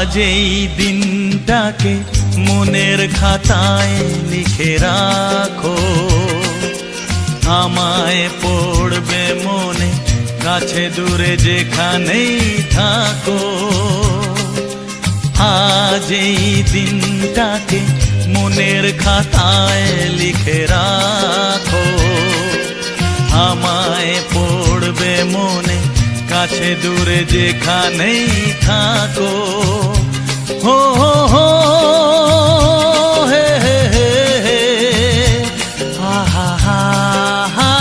আজ এই দিনটাকে মনের খাতায় লিখে রাখো, আমায় পড়বে মনে কাছে দূরে যেখানেই থাকো। আজ এই দিনটাকে মনের খাতায় লিখে রাখো, আমায় পড়বে মনে কাছে দূরে যেখানেই থাকো। হো হো হো হে হে হে হে হা হা হা হা।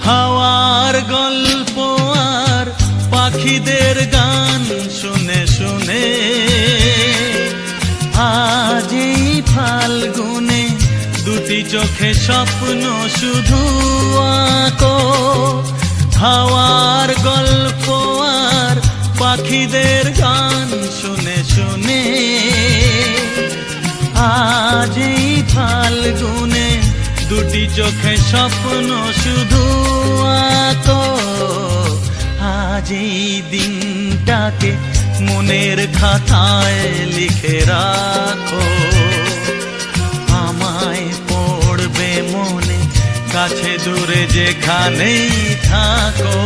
হাওয়ার গল্প আর পাখিদের গান শুনে শুনে আজ এই ফাল্গুনে দুটি চোখে স্বপ্ন শুধু আঁকো। হাওয়ার গল্প আর পাখিদের গান শুনে শুনে আজ এই ফাল্গুনে দুটি চোখে স্বপ্ন শুধু আঁকো। আজ এই দিনটাকে মনের খাতায় লিখে রাখো, আমায় পড়বে মনে কাছে দূরে যেখানেই থাকো।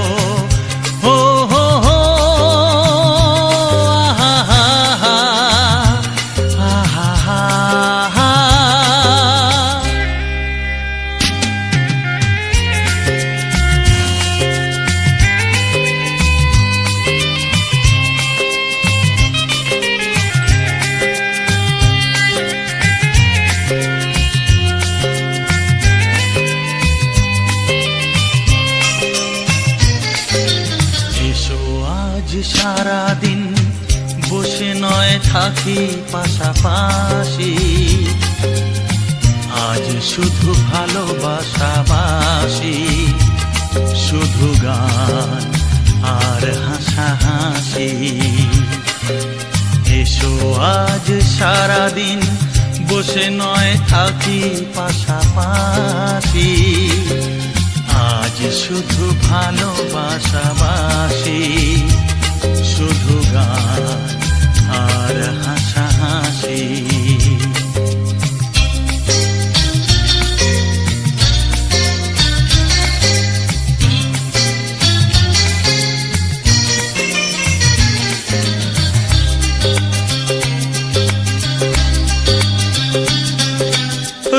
হো হো হো আহা হা হা আহা হা হা। সারাদিন বসে নয় থাকি পাশাপাশি, আজ শুধু ভালোবাসাবাসি, শুধু গান আর হাসাহাসি। এসো আজ সারাদিন বসে নয় থাকি পাশাপাশি, আজ শুধু ভালোবাসাবাসি, শুধু গান আর হাসাহাসি।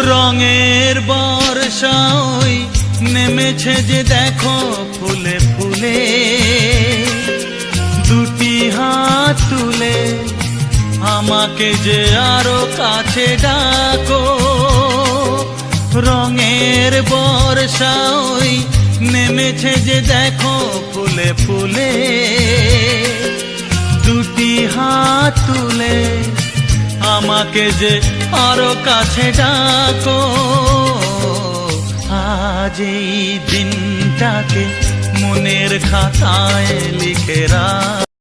রঙের বর্ষা ওই নেমেছে যে দেখো ফুলে ফুলে, দুটি হাত তুলে আমাকে যে আরো কাছে ডাকো। রঙের বর্ষা ওই নেমেছে যে দেখো ফুলে ফুলে, দুটি হাত তুলে আমাকে যে আরো কাছে ডাকো। আজ এই দিনটাকে মনের খাতায় লিখে রাখো।